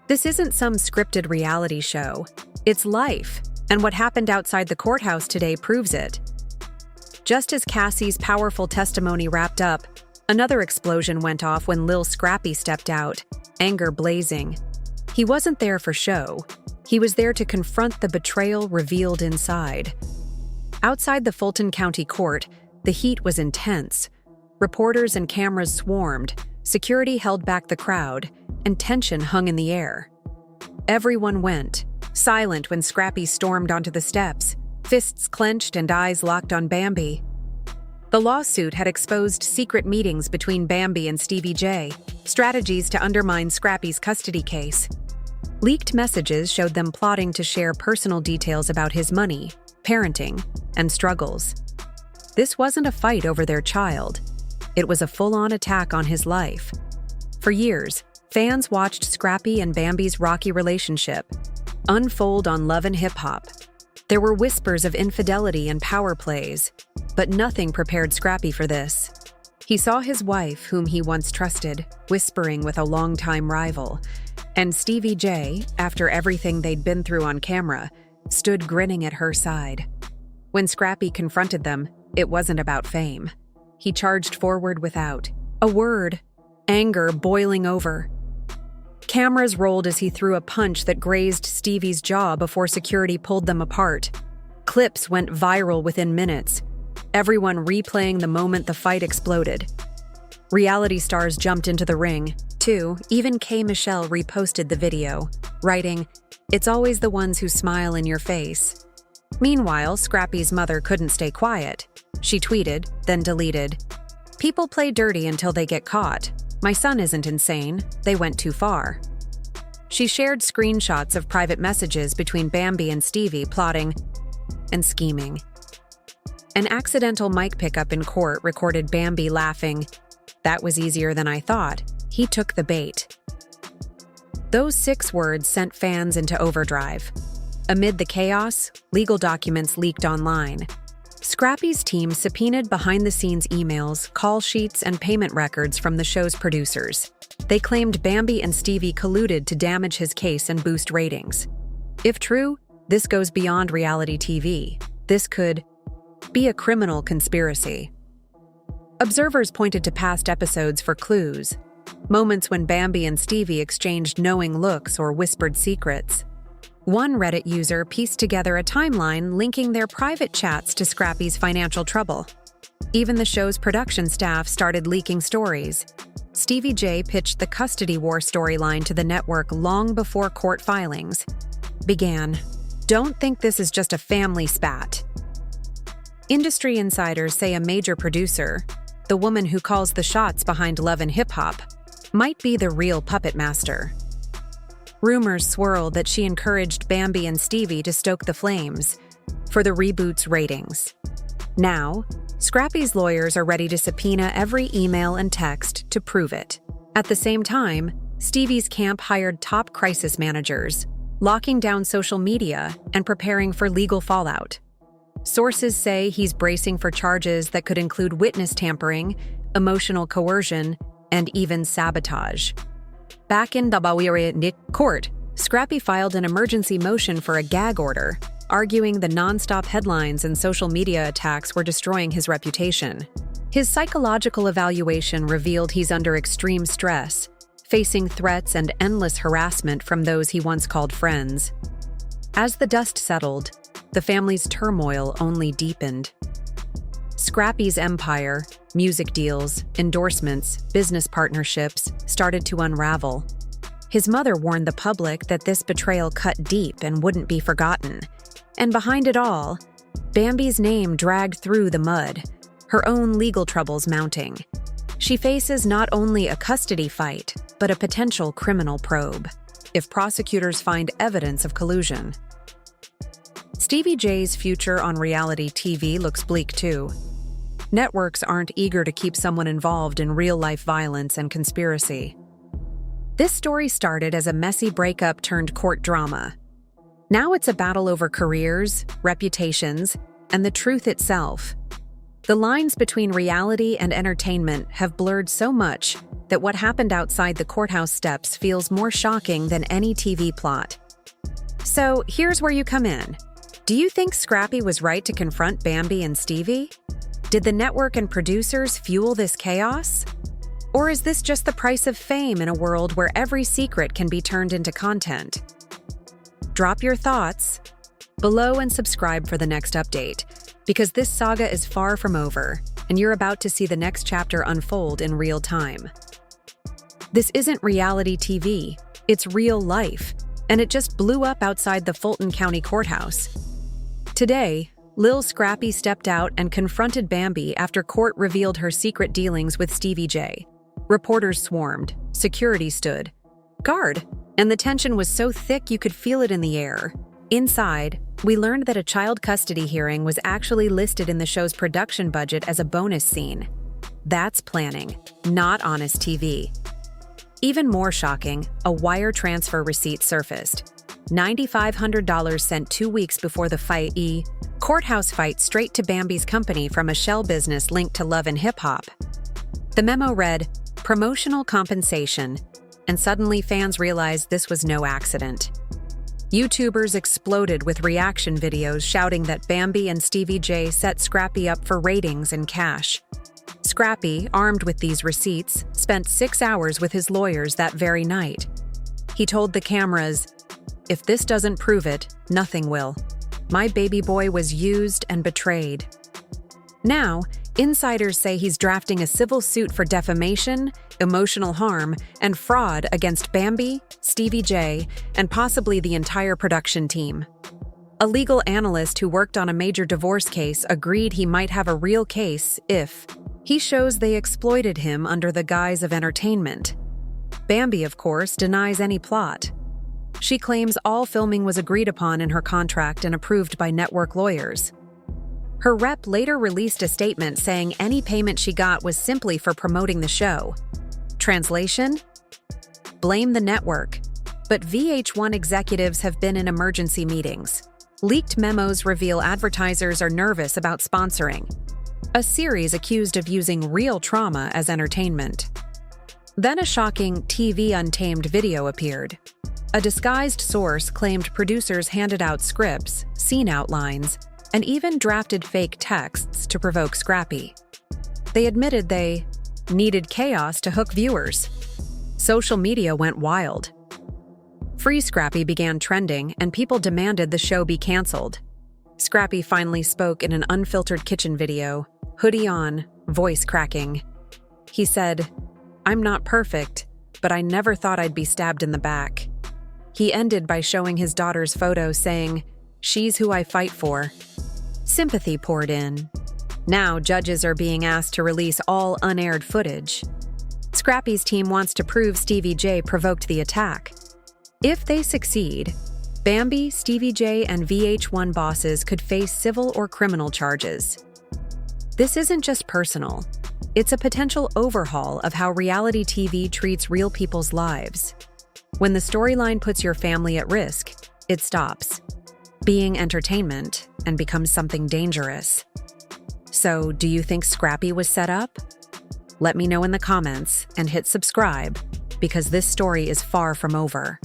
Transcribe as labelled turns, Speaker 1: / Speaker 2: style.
Speaker 1: This isn't some scripted reality show. It's life, and what happened outside the courthouse today proves it. Just as Cassie's powerful testimony wrapped up, another explosion went off when Lil Scrappy stepped out, anger blazing. He wasn't there for show. He was there to confront the betrayal revealed inside. Outside the Fulton County Court, the heat was intense. Reporters and cameras swarmed, security held back the crowd, and tension hung in the air. Everyone went, silent when Scrappy stormed onto the steps, fists clenched and eyes locked on Bambi. The lawsuit had exposed secret meetings between Bambi and Stevie J, strategies to undermine Scrappy's custody case. Leaked messages showed them plotting to share personal details about his money, parenting, and struggles. This wasn't a fight over their child. It was a full-on attack on his life. For years, fans watched Scrappy and Bambi's rocky relationship unfold on Love and Hip Hop. There were whispers of infidelity and power plays, but nothing prepared Scrappy for this. He saw his wife, whom he once trusted, whispering with a longtime rival, and Stevie J, after everything they'd been through on camera, stood grinning at her side. When Scrappy confronted them, it wasn't about fame. He charged forward without a word, anger boiling over. Cameras rolled as he threw a punch that grazed Stevie's jaw before security pulled them apart. Clips went viral within minutes, everyone replaying the moment the fight exploded. Reality stars jumped into the ring, too. Even K. Michelle reposted the video, writing, "It's always the ones who smile in your face." Meanwhile, Scrappy's mother couldn't stay quiet. She tweeted, then deleted, "People play dirty until they get caught. My son isn't insane. They went too far." She shared screenshots of private messages between Bambi and Stevie plotting and scheming. An accidental mic pickup in court recorded Bambi laughing. "That was easier than I thought. He took the bait." Those 6 words sent fans into overdrive. Amid the chaos, legal documents leaked online. Scrappy's team subpoenaed behind-the-scenes emails, call sheets, and payment records from the show's producers. They claimed Bambi and Stevie colluded to damage his case and boost ratings. If true, this goes beyond reality TV. This could be a criminal conspiracy. Observers pointed to past episodes for clues, moments when Bambi and Stevie exchanged knowing looks or whispered secrets. One Reddit user pieced together a timeline linking their private chats to Scrappy's financial trouble. Even the show's production staff started leaking stories. Stevie J pitched the custody war storyline to the network long before court filings began. "Don't think this is just a family spat." Industry insiders say a major producer, the woman who calls the shots behind Love and Hip Hop, might be the real puppet master. Rumors swirl that she encouraged Bambi and Stevie to stoke the flames for the reboot's ratings. Now, Scrappy's lawyers are ready to subpoena every email and text to prove it. At the same time, Stevie's camp hired top crisis managers, locking down social media and preparing for legal fallout. Sources say he's bracing for charges that could include witness tampering, emotional coercion, and even sabotage. Back in the court, Scrappy filed an emergency motion for a gag order, arguing the nonstop headlines and social media attacks were destroying his reputation. His psychological evaluation revealed he's under extreme stress, facing threats and endless harassment from those he once called friends. As the dust settled, the family's turmoil only deepened. Scrappy's empire, music deals, endorsements, business partnerships started to unravel. His mother warned the public that this betrayal cut deep and wouldn't be forgotten. And behind it all, Bambi's name dragged through the mud, her own legal troubles mounting. She faces not only a custody fight, but a potential criminal probe, if prosecutors find evidence of collusion. Stevie J's future on reality TV looks bleak too. Networks aren't eager to keep someone involved in real-life violence and conspiracy. This story started as a messy breakup turned court drama. Now it's a battle over careers, reputations, and the truth itself. The lines between reality and entertainment have blurred so much that what happened outside the courthouse steps feels more shocking than any TV plot. So here's where you come in. Do you think Scrappy was right to confront Bambi and Stevie? Did the network and producers fuel this chaos? Or is this just the price of fame in a world where every secret can be turned into content? Drop your thoughts below and subscribe for the next update, because this saga is far from over, and you're about to see the next chapter unfold in real time. This isn't reality TV, it's real life, and it just blew up outside the Fulton County Courthouse. Today, Lil Scrappy stepped out and confronted Bambi after court revealed her secret dealings with Stevie J. Reporters swarmed, security stood guard, and the tension was so thick you could feel it in the air. Inside, we learned that a child custody hearing was actually listed in the show's production budget as a bonus scene. That's planning, not honest TV. Even more shocking, a wire transfer receipt surfaced. $9,500 sent 2 weeks before the courthouse fight straight to Bambi's company from a shell business linked to Love and Hip Hop. The memo read, "Promotional compensation," and suddenly fans realized this was no accident. YouTubers exploded with reaction videos shouting that Bambi and Stevie J set Scrappy up for ratings and cash. Scrappy, armed with these receipts, spent 6 hours with his lawyers that very night. He told the cameras, "If this doesn't prove it, nothing will. My baby boy was used and betrayed." Now, insiders say he's drafting a civil suit for defamation, emotional harm, and fraud against Bambi, Stevie J, and possibly the entire production team. A legal analyst who worked on a major divorce case agreed he might have a real case if he shows they exploited him under the guise of entertainment. Bambi, of course, denies any plot. She claims all filming was agreed upon in her contract and approved by network lawyers. Her rep later released a statement saying any payment she got was simply for promoting the show. Translation? Blame the network. But VH1 executives have been in emergency meetings. Leaked memos reveal advertisers are nervous about sponsoring a series accused of using real trauma as entertainment. Then a shocking TV Untamed video appeared. A disguised source claimed producers handed out scripts, scene outlines, and even drafted fake texts to provoke Scrappy. They admitted they needed chaos to hook viewers. Social media went wild. Free Scrappy began trending, and people demanded the show be canceled. Scrappy finally spoke in an unfiltered kitchen video, hoodie on, voice cracking. He said, "I'm not perfect, but I never thought I'd be stabbed in the back." He ended by showing his daughter's photo, saying, "She's who I fight for." Sympathy poured in. Now judges are being asked to release all unaired footage. Scrappy's team wants to prove Stevie J provoked the attack. If they succeed, Bambi, Stevie J, and VH1 bosses could face civil or criminal charges. This isn't just personal. It's a potential overhaul of how reality TV treats real people's lives. When the storyline puts your family at risk, it stops being entertainment and becomes something dangerous. So, do you think Scrappy was set up? Let me know in the comments and hit subscribe, because this story is far from over.